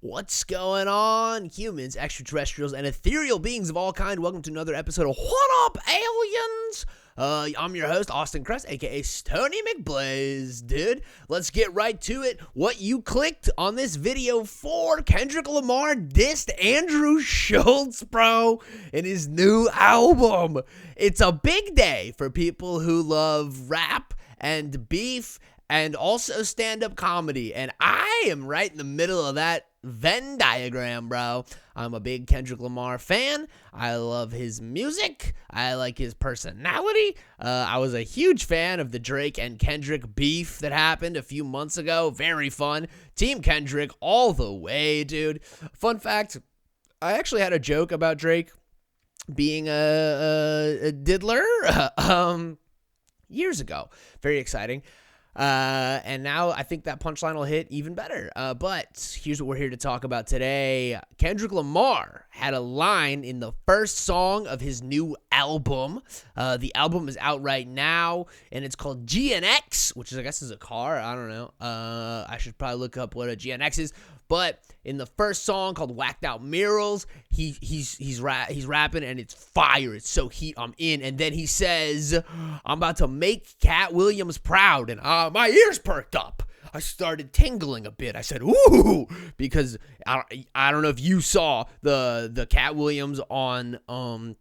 What's going on, humans, extraterrestrials, and ethereal beings of all kind? Welcome to another episode of What Up, Aliens? I'm your host, Austin Kress, aka Stoney McBlaze. Dude, let's get right to it. What you clicked on this video for: Kendrick Lamar dissed Andrew Schultz, bro, in his new album. It's a big day for people who love rap and beef and also stand-up comedy, and I am right in the middle of that Venn diagram, bro. I'm a big Kendrick Lamar fan. I love his music. I like his personality. I was a huge fan of the Drake and Kendrick beef that happened a few months ago. Very fun. Team Kendrick all the way, dude. Fun fact, I actually had a joke about Drake being a diddler years ago. Very exciting. And now I think that punchline will hit even better. But here's what we're here to talk about today. Kendrick Lamar had a line in the first song of his new album. The album is out right now, and it's called GNX, which is, I guess, is a car. I don't know. I should probably look up what a GNX is. But in the first song called Whacked Out Murals, he's rapping, and it's fire. It's so heat. I'm in. And then he says, "I'm about to make Katt Williams proud," and my ears perked up. I started tingling a bit. I said, "Ooh," because I don't know if you saw the Katt Williams on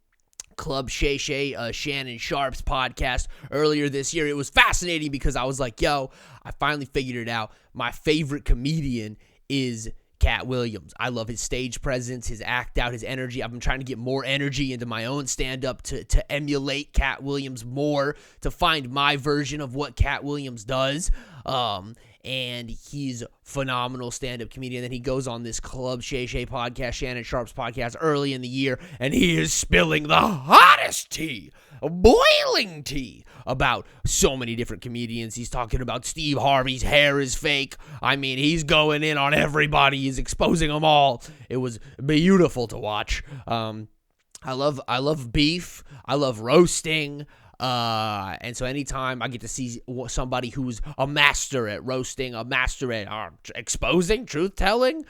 Club Shay Shay, Shannon Sharp's podcast earlier this year. It was fascinating because I was like, yo, I finally figured it out. My favorite comedian is Katt Williams. I love his stage presence, his act out, his energy. I've been trying to get more energy into my own stand-up to emulate Katt Williams more, to find my version of what Katt Williams does. And he's a phenomenal stand-up comedian. Then he goes on this Club Shay Shay podcast, Shannon Sharp's podcast, early in the year, and he is spilling the hottest tea, boiling tea, about so many different comedians. He's talking about Steve Harvey's hair is fake. I mean, he's going in on everybody. He's exposing them all. It was beautiful to watch. I love beef. I love roasting. And so anytime I get to see somebody who's a master at roasting, a master at exposing, truth-telling,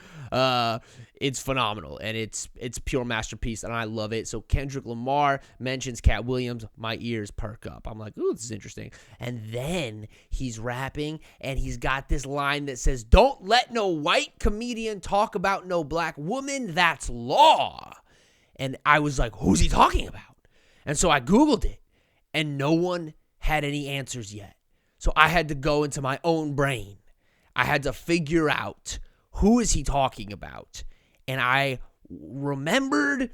it's phenomenal, and it's pure masterpiece, and I love it. So Kendrick Lamar mentions Katt Williams, my ears perk up. I'm like, ooh, this is interesting. And then he's rapping, and he's got this line that says, "Don't let no white comedian talk about no black woman, that's law." And I was like, who's he talking about? And so I Googled it, and no one had any answers yet. So I had to go into my own brain. I had to figure out, who is he talking about? And I remembered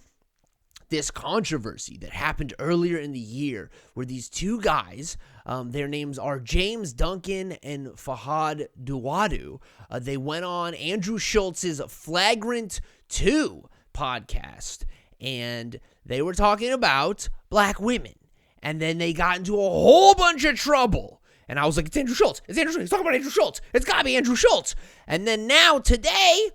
this controversy that happened earlier in the year where these two guys, their names are James Duncan and Fahad Duwadu, they went on Andrew Schultz's Flagrant 2 podcast, and they were talking about black women. And then they got into a whole bunch of trouble. And I was like, it's Andrew Schultz. It's Andrew Schultz. He's talking about Andrew Schultz. It's got to be Andrew Schultz. And then now, today,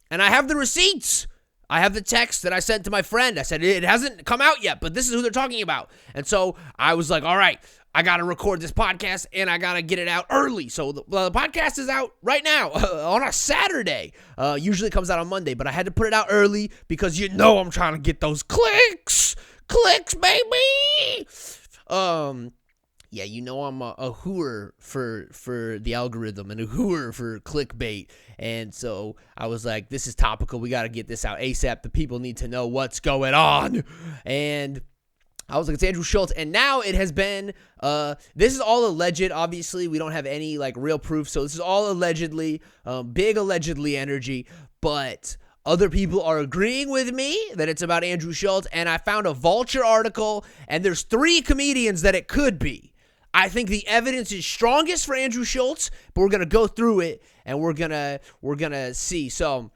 and I have the receipts. I have the text that I sent to my friend. I said, it hasn't come out yet, but this is who they're talking about. And so I was like, all right, I got to record this podcast, and I got to get it out early. So the podcast is out right now on a Saturday. Usually it comes out on Monday, but I had to put it out early because I'm trying to get those clicks. Clicks, baby! Yeah, I'm a hooer for the algorithm and a hooer for clickbait. And so I was like, this is topical. We got to get this out ASAP. The people need to know what's going on. And I was like, it's Andrew Schultz. And now it has been, this is all alleged. Obviously, we don't have any real proof. So this is all allegedly, big allegedly energy. But other people are agreeing with me that it's about Andrew Schultz, and I found a Vulture article, and there's 3 comedians that it could be. I think the evidence is strongest for Andrew Schultz, but we're going to go through it, and we're gonna see. So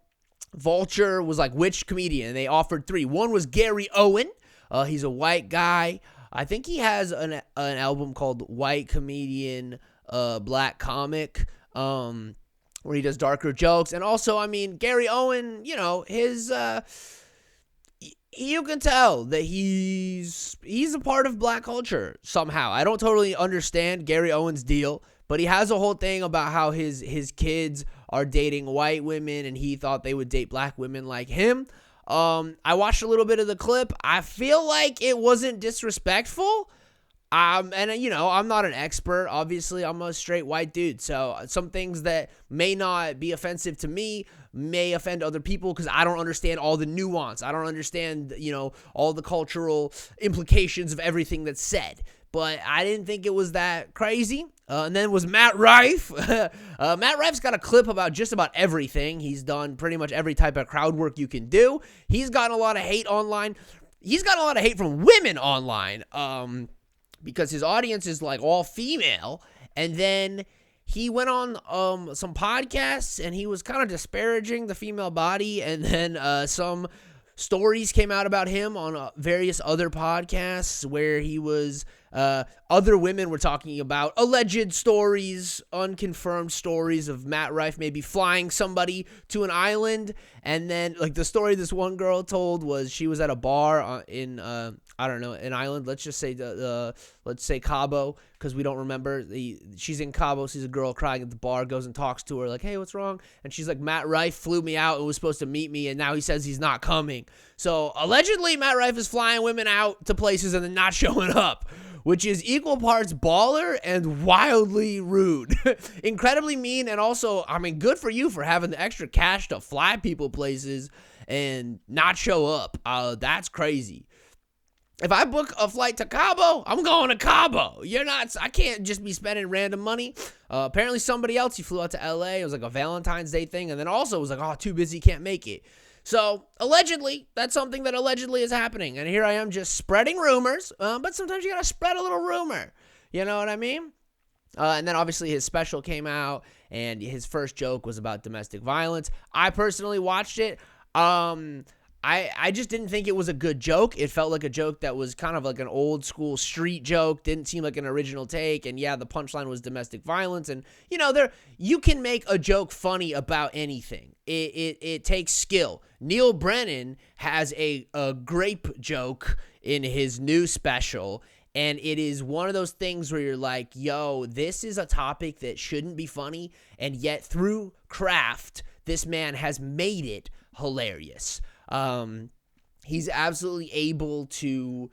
Vulture was like, which comedian? And they offered 3. One was Gary Owen. He's a white guy. I think he has an album called White Comedian, Black Comic, where he does darker jokes. And also, I mean, Gary Owen, his, you can tell that he's a part of black culture somehow. I don't totally understand Gary Owen's deal, but he has a whole thing about how his kids are dating white women and he thought they would date black women like him. I watched a little bit of the clip. I feel like it wasn't disrespectful. And you know, I'm not an expert. Obviously, I'm a straight white dude. So some things that may not be offensive to me may offend other people because I don't understand all the nuance. I don't understand, you know, all the cultural implications of everything that's said. But I didn't think it was that crazy. And then was Matt Rife. Matt Rife's got a clip about just about everything. He's done pretty much every type of crowd work you can do. He's gotten a lot of hate online. He's gotten a lot of hate from women online. Because his audience is like all female, and then he went on some podcasts and he was kind of disparaging the female body, and then some stories came out about him on various other podcasts where he was other women were talking about alleged stories, unconfirmed stories of Matt Rife maybe flying somebody to an island. And then like the story this one girl told was she was at a bar in I don't know, an island. Let's just say let's say Cabo, because we don't remember. She's in Cabo, sees a girl crying at the bar, goes and talks to her like, hey, what's wrong? And she's like, Matt Rife flew me out and was supposed to meet me, and now he says he's not coming. So allegedly Matt Rife is flying women out to places and then not showing up, which is equal parts baller and wildly rude. Incredibly mean, and also, I mean, good for you for having the extra cash to fly people places and not show up. That's crazy. If I book a flight to Cabo, I'm going to Cabo. I can't just be spending random money. Apparently somebody else, he flew out to LA. It was like a Valentine's Day thing. And then also was like, oh, too busy, can't make it. So allegedly, that's something that allegedly is happening. And here I am just spreading rumors. But sometimes you got to spread a little rumor. You know what I mean? And then obviously his special came out and his first joke was about domestic violence. I personally watched it. I just didn't think it was a good joke. It felt like a joke that was kind of like an old school street joke. Didn't seem like an original take. And yeah, the punchline was domestic violence. And you know, you can make a joke funny about anything. It takes skill. Neil Brennan has a grape joke in his new special. And it is one of those things where you're like, yo, this is a topic that shouldn't be funny. And yet through craft, this man has made it hilarious. He's absolutely able to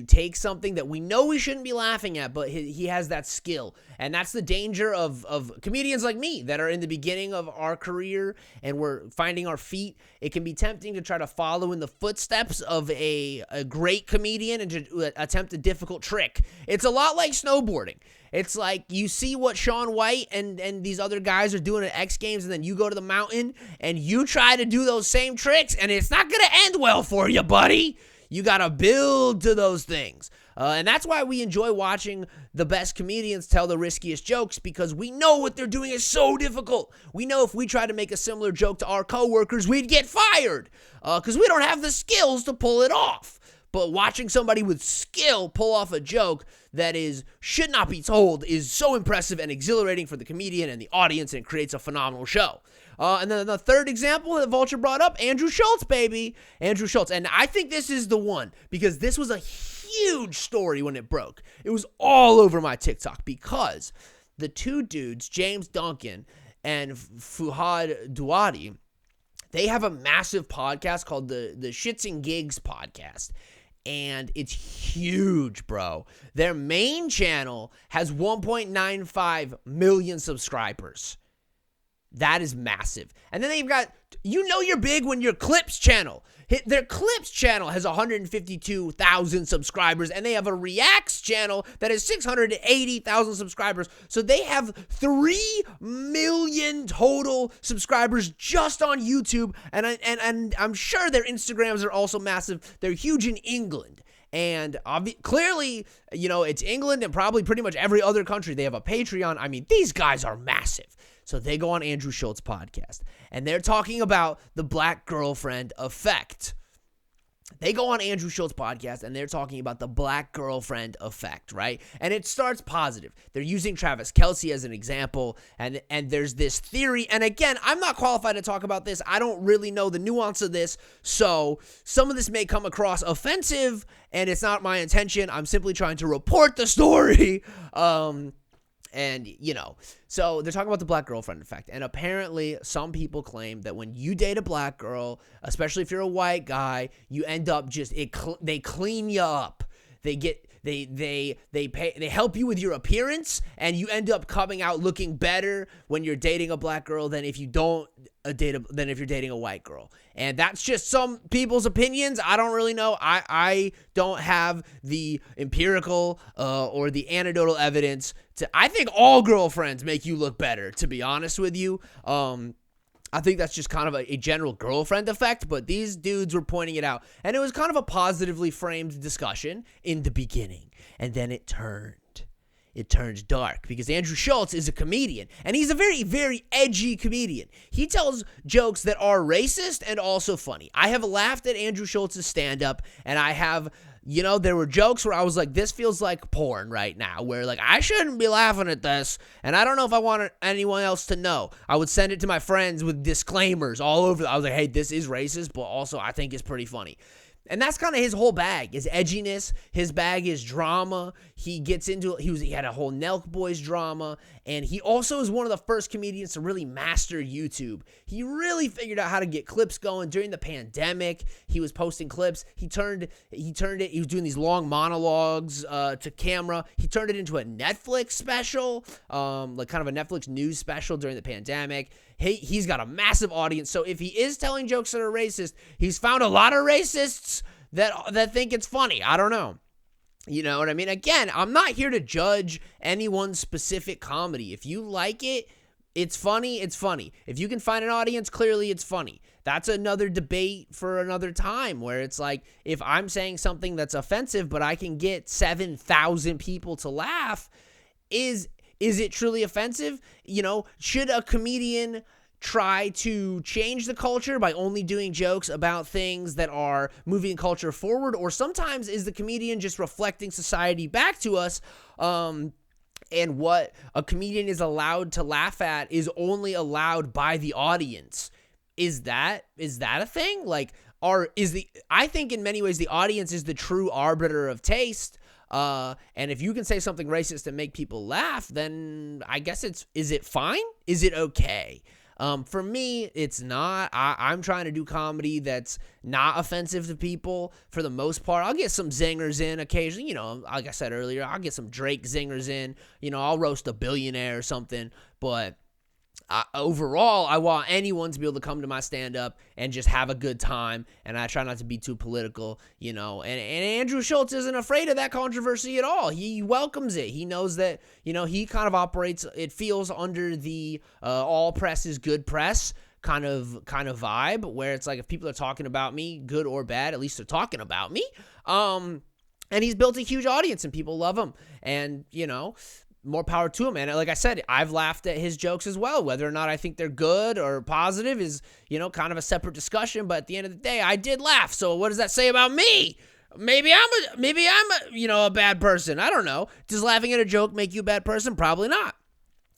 take something that we know we shouldn't be laughing at, but he has that skill. And that's the danger of comedians like me that are in the beginning of our career and we're finding our feet. It can be tempting to try to follow in the footsteps of a great comedian and to attempt a difficult trick. It's a lot like snowboarding. It's like you see what Shaun White and these other guys are doing at X Games, and then you go to the mountain and you try to do those same tricks, and it's not going to end well for you, buddy. You got to build to those things. And that's why we enjoy watching the best comedians tell the riskiest jokes, because we know what they're doing is so difficult. We know if we try to make a similar joke to our coworkers, we'd get fired because we don't have the skills to pull it off. But watching somebody with skill pull off a joke that should not be told is so impressive and exhilarating for the comedian and the audience, and it creates a phenomenal show. And then the third example that Vulture brought up, Andrew Schultz, baby. Andrew Schultz. And I think this is the one, because this was a huge story when it broke. It was all over my TikTok because the two dudes, James Duncan and Fuhad Duwadi, they have a massive podcast called the Shits and Gigs podcast. And it's huge, bro. Their main channel has 1.95 million subscribers. That is massive. And then they've got, you're big when your Clips channel. Their Clips channel has 152,000 subscribers, and they have a Reacts channel that has 680,000 subscribers. So they have 3 million total subscribers just on YouTube, and I'm sure their Instagrams are also massive. They're huge in England. And clearly, it's England and probably pretty much every other country. They have a Patreon. I mean, these guys are massive. So they go on Andrew Schultz podcast, and they're talking about the black girlfriend effect. They go on Andrew Schultz podcast, and they're talking about the black girlfriend effect, right? And it starts positive. They're using Travis Kelce as an example, and there's this theory. And again, I'm not qualified to talk about this. I don't really know the nuance of this, so some of this may come across offensive, and it's not my intention. I'm simply trying to report the story. And, so they're talking about the black girlfriend effect. And apparently some people claim that when you date a black girl, especially if you're a white guy, you end up they clean you up. They help you with your appearance, and you end up coming out looking better when you're dating a black girl than if you don't than if you're dating a white girl. And that's just some people's opinions. I don't really know. I don't have the empirical or the anecdotal evidence I think all girlfriends make you look better, to be honest with you. I think that's just kind of a general girlfriend effect, but these dudes were pointing it out. And it was kind of a positively framed discussion in the beginning. And then it turned dark because Andrew Schultz is a comedian, and he's a very, very edgy comedian. He tells jokes that are racist and also funny. I have laughed at Andrew Schultz's stand-up, and I have... there were jokes where I was like, this feels like porn right now, where like, I shouldn't be laughing at this, and I don't know if I want anyone else to know. I would send it to my friends with disclaimers all over. I was like, hey, this is racist, but also I think it's pretty funny. And that's kind of his whole bag, is edginess. His bag is drama. He gets into he had a whole Nelk Boys drama, and he also is one of the first comedians to really master YouTube. He really figured out how to get clips going during the pandemic. He was posting clips. He turned it. He was doing these long monologues to camera. He turned it into a Netflix special, like kind of a Netflix news special during the pandemic. He's got a massive audience. So if he is telling jokes that are racist, he's found a lot of racists that think it's funny. I don't know. You know what I mean? Again, I'm not here to judge anyone's specific comedy. If you like it, it's funny, it's funny. If you can find an audience, clearly it's funny. That's another debate for another time, where it's like, if I'm saying something that's offensive, but I can get 7,000 people to laugh, is it truly offensive? Should a comedian try to change the culture by only doing jokes about things that are moving culture forward? Or sometimes is the comedian just reflecting society back to us? And what a comedian is allowed to laugh at is only allowed by the audience. Is that a thing? I think in many ways the audience is the true arbiter of taste. And if you can say something racist and make people laugh, then I guess is it fine? Is it okay? For me, it's not. I'm trying to do comedy that's not offensive to people for the most part. I'll get some zingers in occasionally. Like I said earlier, I'll get some Drake zingers in. I'll roast a billionaire or something. But overall, I want anyone to be able to come to my stand-up and just have a good time, and I try not to be too political, and Andrew Schultz isn't afraid of that controversy at all. He welcomes it. He knows that, he kind of operates, it feels under the all press is good press kind of vibe, where it's like, if people are talking about me, good or bad, at least they're talking about me. And he's built a huge audience, and people love him, and, more power to him. And like I said, I've laughed at his jokes as well. Whether or not I think they're good or positive is, kind of a separate discussion. But at the end of the day, I did laugh. So what does that say about me? Maybe I'm a bad person. I don't know. Does laughing at a joke make you a bad person? Probably not.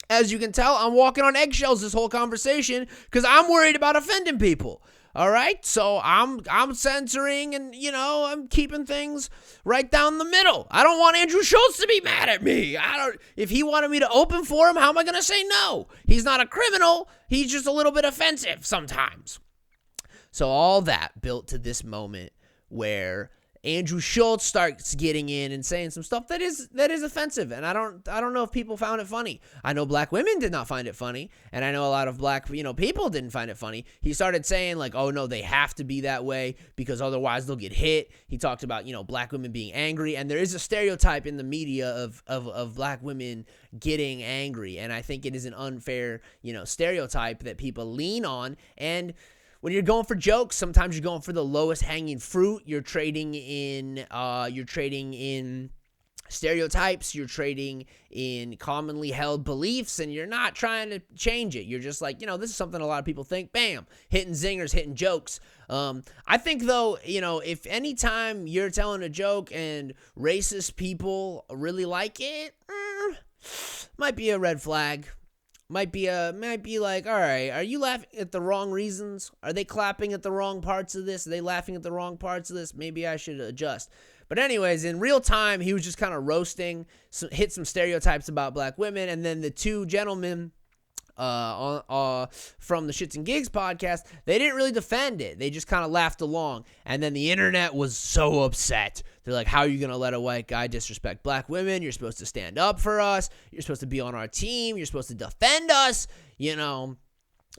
As you can tell, I'm walking on eggshells this whole conversation because I'm worried about offending people. All right, so I'm censoring and, I'm keeping things right down the middle. I don't want Andrew Schultz to be mad at me. If he wanted me to open for him, how am I going to say no? He's not a criminal. He's just a little bit offensive sometimes. So all that built to this moment where Andrew Schultz starts getting in and saying some stuff that is offensive, and I don't know if people found it funny. I know black women did not find it funny, and I know a lot of black people didn't find it funny. He started saying like, oh no, they have to be that way because otherwise they'll get hit. He talked about black women being angry, and there is a stereotype in the media of black women getting angry, and I think it is an unfair stereotype that people lean on. And when you're going for jokes, sometimes you're going for the lowest hanging fruit. You're trading in stereotypes. You're trading in commonly held beliefs, and you're not trying to change it. You're just like, this is something a lot of people think. Bam, hitting zingers, hitting jokes. I think though, if anytime you're telling a joke and racist people really like it, might be a red flag. might be like, all right, are you laughing at the wrong reasons? Are they clapping at the wrong parts of this? Are they laughing at the wrong parts of this? Maybe I should adjust. But anyways, in real time, he was just kind of roasting, hit some stereotypes about black women, and then the two gentlemen from the Shits and Gigs podcast, they didn't really defend it. They just kind of laughed along. And then the internet was so upset. They're like, how are you going to let a white guy disrespect black women? You're supposed to stand up for us. You're supposed to be on our team. You're supposed to defend us, you know.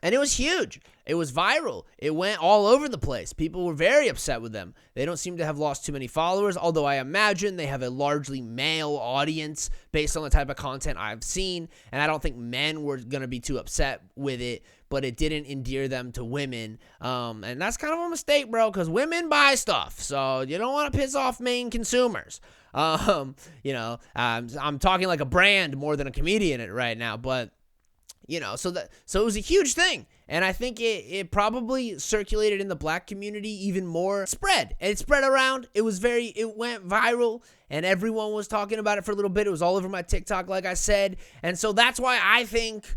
And it was huge. It was viral. It went all over the place. People were very upset with them. They don't seem to have lost too many followers, although I imagine they have a largely male audience based on the type of content I've seen, and I don't think men were going to be too upset with it, but it didn't endear them to women, and that's kind of a mistake, bro, because women buy stuff, so you don't want to piss off main consumers. I'm talking like a brand more than a comedian right now, but you know, so it was a huge thing, and I think it probably circulated in the black community even more. It spread around. It went viral, and everyone was talking about it for a little bit. It was all over my TikTok, like I said, and so that's why I think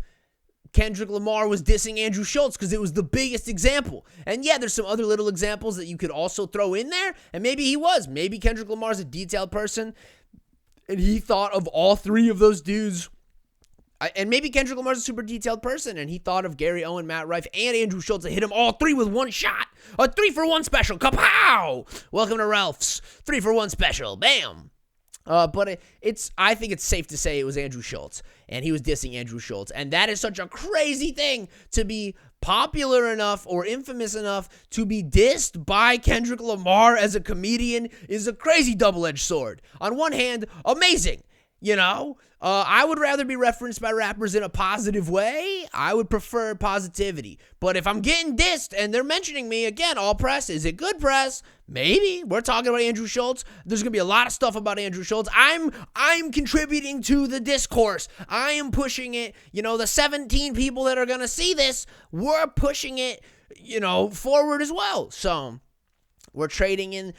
Kendrick Lamar was dissing Andrew Schultz, because it was the biggest example. And yeah, there's some other little examples that you could also throw in there, and maybe Kendrick Lamar's a detailed person, and he thought of all three of those dudes. And maybe Kendrick Lamar's a super detailed person, and he thought of Gary Owen, Matt Rife, and Andrew Schultz to hit him all three with one shot. A 3-for-1 special. Kapow! Welcome to Ralph's 3-for-1 special. Bam! But I think it's safe to say it was Andrew Schultz, and he was dissing Andrew Schultz. And that is such a crazy thing to be popular enough or infamous enough to be dissed by Kendrick Lamar as a comedian is a crazy double-edged sword. On one hand, amazing. You know, I would rather be referenced by rappers in a positive way. I would prefer positivity. But if I'm getting dissed and they're mentioning me, again, all press, is it good press? Maybe. We're talking about Andrew Schultz. There's going to be a lot of stuff about Andrew Schultz. I'm contributing to the discourse. I am pushing it. You know, the 17 people that are going to see this, we're pushing it, you know, forward as well. So we're trading in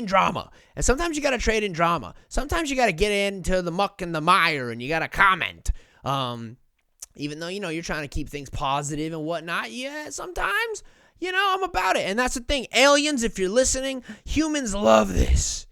drama. And sometimes you got to trade in drama. Sometimes you got to get into the muck and the mire and you got to comment. Even though, you know, you're trying to keep things positive and whatnot. Yeah, sometimes, you know, I'm about it. And that's the thing. Aliens, if you're listening, humans love this.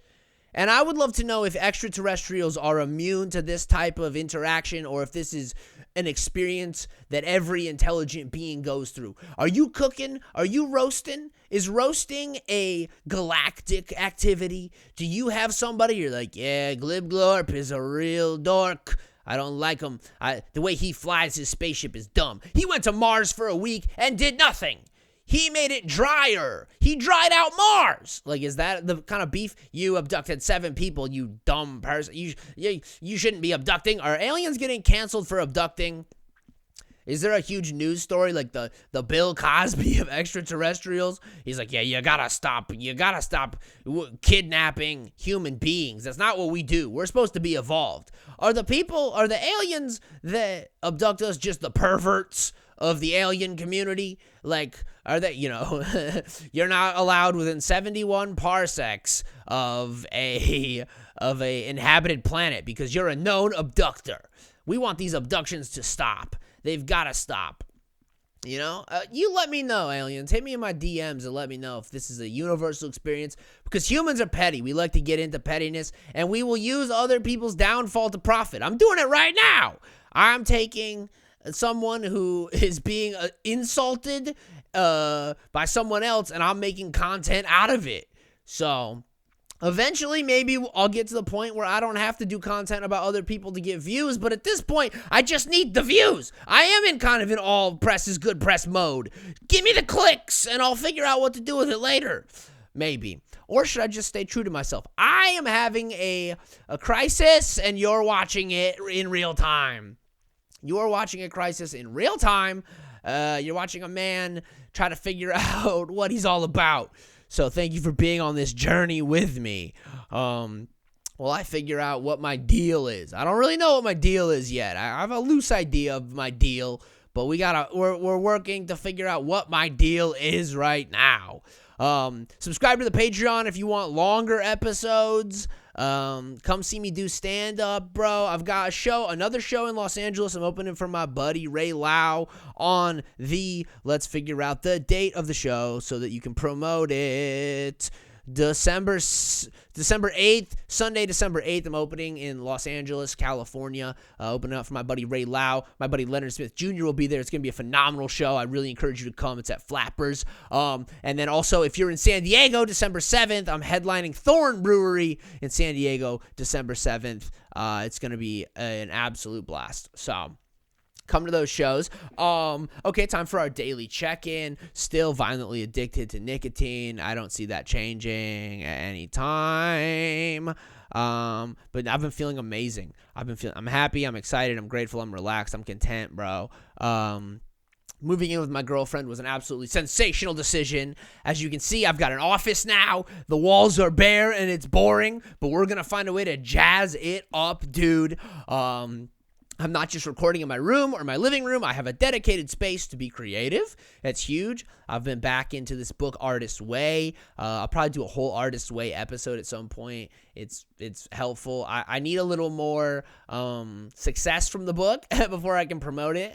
And I would love to know if extraterrestrials are immune to this type of interaction, or if this is an experience that every intelligent being goes through. Are you cooking? Are you roasting? Is roasting a galactic activity? Do you have somebody you're like, yeah, Glib Glorp is a real dork. I don't like him. The way he flies his spaceship is dumb. He went to Mars for a week and did nothing. He made it drier. He dried out Mars. Like, is that the kind of beef? You abducted 7 people, you dumb person. You shouldn't be abducting. Are aliens getting canceled for abducting? Is there a huge news story like the Bill Cosby of extraterrestrials? He's like, yeah, you gotta stop kidnapping human beings. That's not what we do. We're supposed to be evolved. Are the aliens that abduct us just the perverts of the alien community? Like, are they, you know, you're not allowed within 71 parsecs of a inhabited planet because you're a known abductor. We want these abductions to stop. They've got to stop. You know, you let me know, aliens. Hit me in my DMs and let me know if this is a universal experience, because humans are petty. We like to get into pettiness, and we will use other people's downfall to profit. I'm doing it right now. I'm taking someone who is being insulted by someone else, and I'm making content out of it. So eventually, maybe I'll get to the point where I don't have to do content about other people to get views, but at this point, I just need the views. I am in kind of an all press is good press mode. Give me the clicks, and I'll figure out what to do with it later. Maybe. Or should I just stay true to myself? I am having a crisis, and you're watching it in real time. You are watching a crisis in real time. You're watching a man try to figure out what he's all about. So thank you for being on this journey with me. While I figure out what my deal is. I don't really know what my deal is yet. I have a loose idea of my deal, but we're working to figure out what my deal is right now. Subscribe to the Patreon if you want longer episodes. Come see me do stand-up, bro. I've got another show in Los Angeles. I'm opening for my buddy Ray Lau on let's figure out the date of the show so that you can promote it. December 8th, Sunday, December 8th, I'm opening in Los Angeles, California, opening up for my buddy Ray Lau. My buddy Leonard Smith Jr. will be there. It's going to be a phenomenal show. I really encourage you to come. It's at Flappers. And then also, if you're in San Diego, December 7th, I'm headlining Thorn Brewery in San Diego, December 7th. It's going to be an absolute blast. So come to those shows. Okay, time for our daily check-in. Still violently addicted to nicotine. I don't see that changing at any time. But I've been feeling amazing. I'm happy, I'm excited, I'm grateful, I'm relaxed, I'm content, bro. Moving in with my girlfriend was an absolutely sensational decision. As you can see, I've got an office now. The walls are bare and it's boring, but we're going to find a way to jazz it up, dude. I'm not just recording in my room or my living room. I have a dedicated space to be creative. That's huge. I've been back into this book, Artist's Way. I'll probably do a whole Artist's Way episode at some point. It's helpful. I need a little more success from the book before I can promote it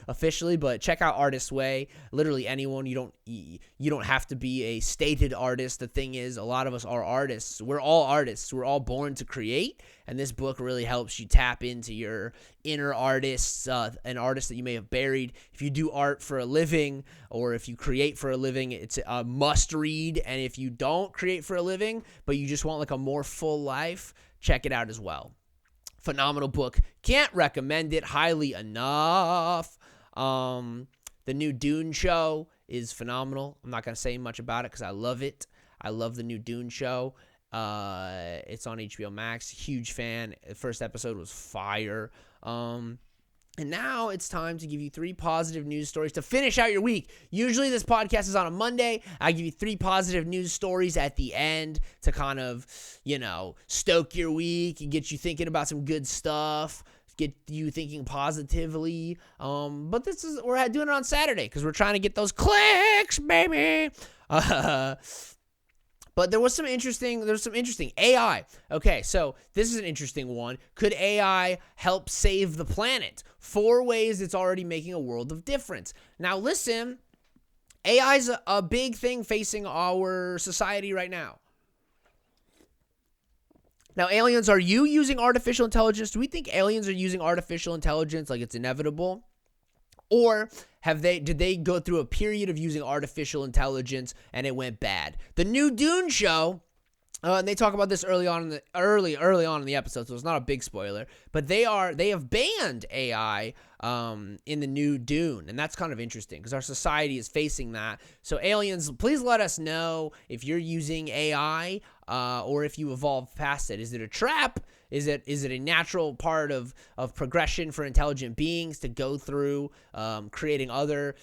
officially. But check out Artist's Way. Literally anyone. You don't have to be a stated artist. The thing is, a lot of us are artists. We're all artists. We're all born to create. And this book really helps you tap into your inner artists, an artist that you may have buried. If you do art for a living or if you create for a living, it's a must read. And if you don't create for a living, but you just want like a more full life, check it out as well. Phenomenal book. Can't recommend it highly enough. The new Dune show is phenomenal. I'm not going to say much about it because I love it. I love the new Dune show. It's on HBO Max. Huge fan. The first episode was fire. And now it's time to give you 3 positive news stories to finish out your week. Usually this podcast is on a Monday. I give you 3 positive news stories at the end to kind of, stoke your week and get you thinking about some good stuff, get you thinking positively. But we're doing it on Saturday because we're trying to get those clicks, baby. But there's some interesting AI. Okay, so this is an interesting one. Could AI help save the planet? 4 ways it's already making a world of difference. Now listen, AI is a big thing facing our society right now. Now, aliens, are you using artificial intelligence? Do we think aliens are using artificial intelligence like it's inevitable? Or did they go through a period of using artificial intelligence and it went bad? The new Dune show, and they talk about this early on in the episode, so it's not a big spoiler, but they have banned AI in the new Dune, and that's kind of interesting because our society is facing that. So aliens, please let us know if you're using AI or if you evolved past it. Is it a trap? Is it a natural part of progression for intelligent beings to go through creating other,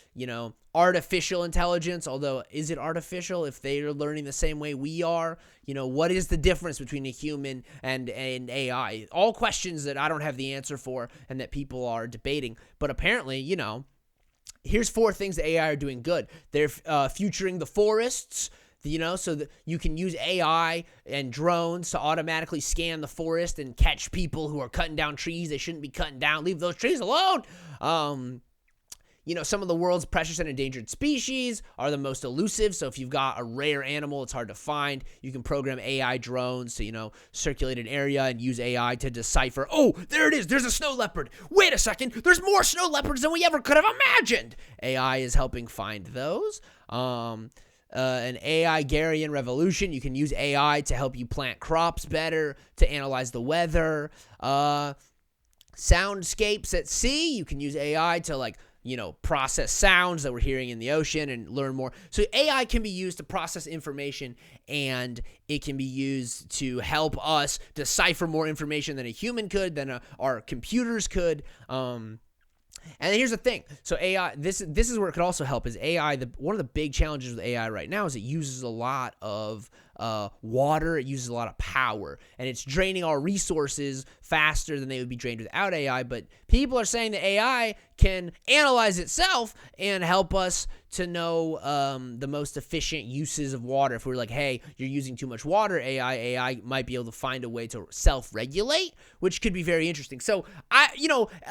artificial intelligence? Although, is it artificial if they are learning the same way we are? What is the difference between a human and AI? All questions that I don't have the answer for and that people are debating. But apparently, here's 4 things that AI are doing good. They're futuring the forests. So that you can use AI and drones to automatically scan the forest and catch people who are cutting down trees they shouldn't be cutting down. Leave those trees alone. Some of the world's precious and endangered species are the most elusive. So if you've got a rare animal, it's hard to find. You can program AI drones to, circulate an area and use AI to decipher. Oh, there it is. There's a snow leopard. Wait a second. There's more snow leopards than we ever could have imagined. AI is helping find those. An AI-Garian revolution. You can use AI to help you plant crops better, to analyze the weather. Soundscapes at sea. You can use AI to process sounds that we're hearing in the ocean and learn more. So AI can be used to process information, and it can be used to help us decipher more information than a human could, than our computers could. And here's the thing. So AI, this is where it could also help is AI. One of the big challenges with AI right now is it uses a lot of water. It uses a lot of power, and it's draining our resources faster than they would be drained without AI. But people are saying that AI can analyze itself and help us to know the most efficient uses of water. If we're like, hey, you're using too much water, AI might be able to find a way to self-regulate, which could be very interesting. So,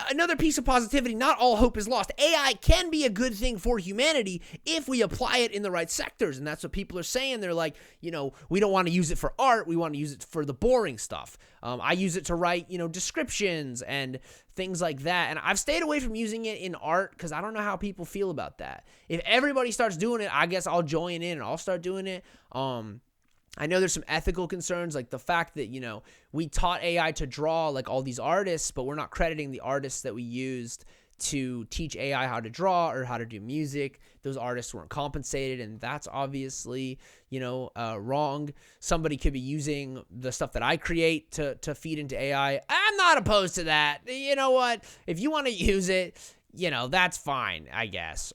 another piece of positivity, not all hope is lost. AI can be a good thing for humanity if we apply it in the right sectors, and that's what people are saying. They're like, we don't want to use it for art. We want to use it for the boring stuff. I use it to write, descriptions and things like that. And I've stayed away from using it in art because I don't know how people feel about that. If everybody starts doing it, I guess I'll join in and I'll start doing it. I know there's some ethical concerns, like the fact that, we taught AI to draw like all these artists, but we're not crediting the artists that we used to teach AI how to draw or how to do music. Those artists weren't compensated, and that's obviously, wrong. Somebody could be using the stuff that I create to feed into AI. I'm not opposed to that. You know what? If you want to use it, that's fine, I guess.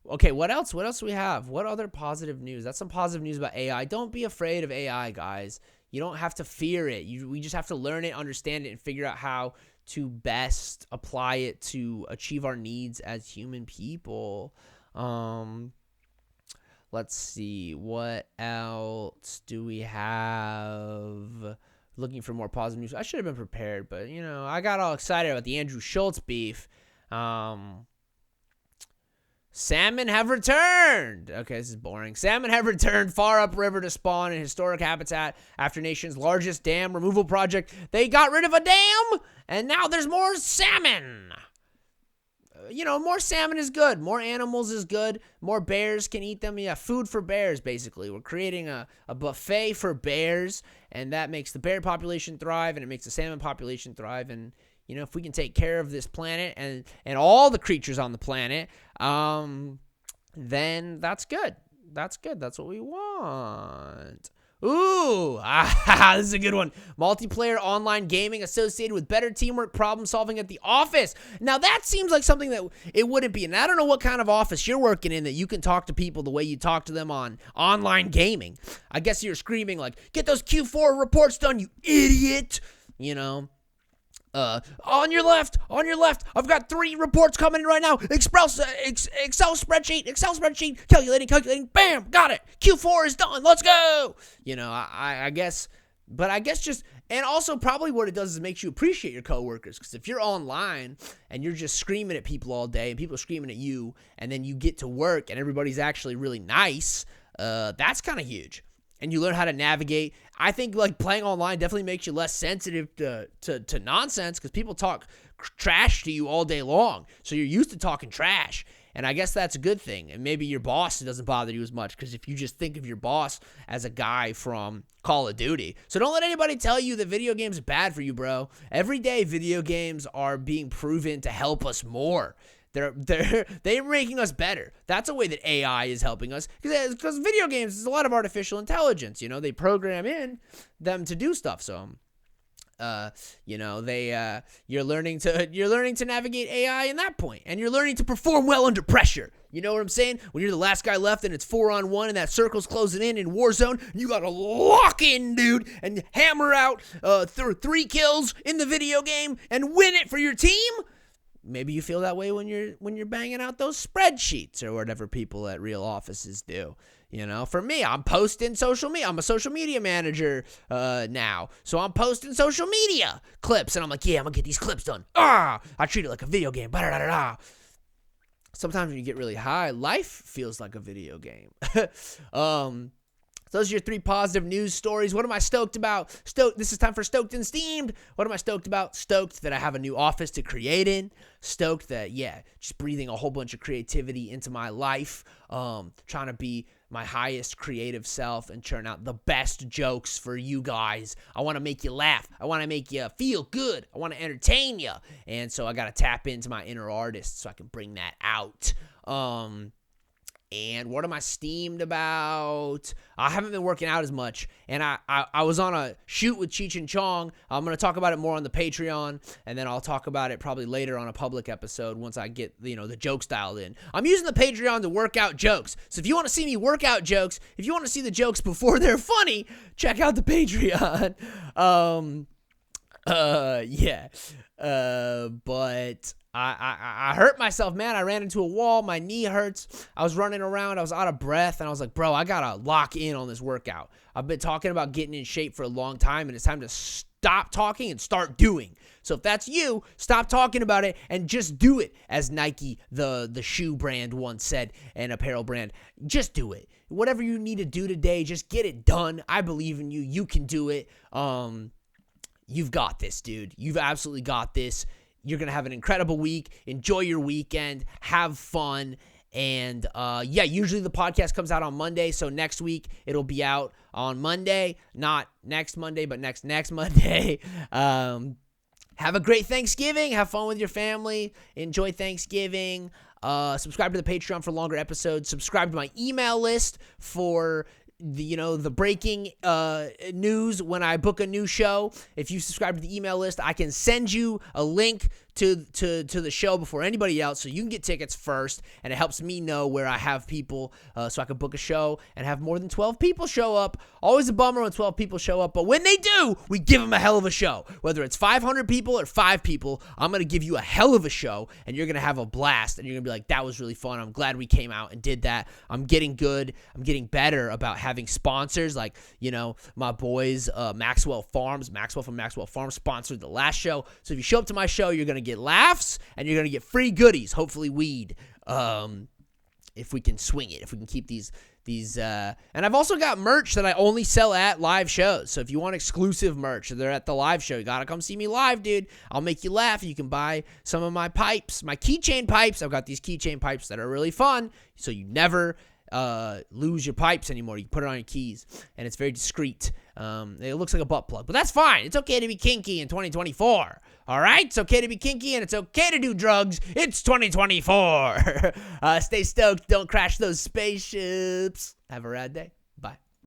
Okay, what else? What else do we have? What other positive news? That's some positive news about AI. Don't be afraid of AI, guys. You don't have to fear it. We just have to learn it, understand it, and figure out how to best apply it to achieve our needs as human people. Let's see. What else do we have? Looking for more positive news. I should have been prepared, but, I got all excited about the Andrew Schultz beef. Salmon have returned. Okay, this is boring. Salmon have returned far upriver to spawn in historic habitat after nation's largest dam removal project. They got rid of a dam, and now there's more salmon. More salmon is good. More animals is good. More bears can eat them. Yeah, food for bears, basically. We're creating a buffet for bears, and that makes the bear population thrive, and it makes the salmon population thrive, and if we can take care of this planet and all the creatures on the planet, then that's good. That's good. That's what we want. Ooh, this is a good one. Multiplayer online gaming associated with better teamwork, problem solving at the office. Now that seems like something that it wouldn't be. And I don't know what kind of office you're working in that you can talk to people the way you talk to them on online gaming. I guess you're screaming like, get those Q4 reports done, you idiot. On your left, I've got 3 reports coming in right now. Excel spreadsheet, calculating, bam, got it. Q4 is done, let's go. I guess just, and also probably what it does is it makes you appreciate your coworkers, because if you're online and you're just screaming at people all day and people are screaming at you, and then you get to work and everybody's actually really nice, that's kind of huge. And you learn how to navigate. I think like playing online definitely makes you less sensitive to nonsense, because people talk trash to you all day long. So you're used to talking trash. And I guess that's a good thing. And maybe your boss doesn't bother you as much, because if you just think of your boss as a guy from Call of Duty. So don't let anybody tell you that video games are bad for you, bro. Every day video games are being proven to help us more. They're making us better. That's a way that AI is helping us, because video games is a lot of artificial intelligence. They program in them to do stuff. So, you're learning to navigate AI in that point, and you're learning to perform well under pressure. You know what I'm saying? When you're the last guy left and it's 4-on-1 and that circle's closing in Warzone, you gotta lock in, dude, and hammer out 3 kills in the video game and win it for your team. Maybe you feel that way when you're banging out those spreadsheets or whatever people at real offices do. For me, I'm posting social media. I'm a social media manager now. So I'm posting social media clips, and I'm like, yeah, I'm going to get these clips done. I treat it like a video game. Sometimes when you get really high, life feels like a video game. Those are your 3 positive news stories. What am I stoked about? This is time for Stoked and Steamed. What am I stoked about? Stoked that I have a new office to create in. Stoked that, just breathing a whole bunch of creativity into my life. Trying to be my highest creative self and churn out the best jokes for you guys. I want to make you laugh. I want to make you feel good. I want to entertain you. And so I got to tap into my inner artist so I can bring that out. And what am I steamed about? I haven't been working out as much. And I was on a shoot with Cheech and Chong. I'm going to talk about it more on the Patreon. And then I'll talk about it probably later on a public episode once I get, the jokes dialed in. I'm using the Patreon to work out jokes. So if you want to see me work out jokes, if you want to see the jokes before they're funny, check out the Patreon. But I hurt myself, man. I ran into a wall. My knee hurts. I was running around. I was out of breath. And I was like, bro, I got to lock in on this workout. I've been talking about getting in shape for a long time, and it's time to stop talking and start doing. So if that's you, stop talking about it and just do it, as Nike, the shoe brand, once said, and apparel brand. Just do it. Whatever you need to do today, just get it done. I believe in you. You can do it. You've got this, dude. You've absolutely got this. You're going to have an incredible week. Enjoy your weekend. Have fun. And, usually the podcast comes out on Monday. So next week, it'll be out on Monday. Not next Monday, but next Monday. Have a great Thanksgiving. Have fun with your family. Enjoy Thanksgiving. Subscribe to the Patreon for longer episodes. Subscribe to my email list for the breaking news when I book a new show. If you subscribe to the email list, I can send you a link to the show before anybody else, so you can get tickets first, and it helps me know where I have people, so I can book a show and have more than 12 people show up. Always a bummer when 12 people show up, but when they do, we give them a hell of a show. Whether it's 500 people or 5 people, I'm going to give you a hell of a show, and you're going to have a blast, and you're going to be like, that was really fun. I'm glad we came out and did that. I'm getting good. I'm getting better about having sponsors, like, my boys, Maxwell from Maxwell Farms sponsored the last show. So if you show up to my show, you're going to get laughs and you're going to get free goodies, hopefully weed, if we can swing it, if we can keep these and I've also got merch that I only sell at live shows. So if you want exclusive merch, they're at the live show. You got to come see me live, dude. I'll make you laugh. You can buy some of my pipes, my keychain pipes. I've got these keychain pipes that are really fun, so you never lose your pipes anymore. You can put it on your keys, and it's very discreet. It looks like a butt plug, but that's fine. It's okay to be kinky in 2024. All right? It's okay to be kinky, and it's okay to do drugs. It's 2024. Stay stoked. Don't crash those spaceships. Have a rad day.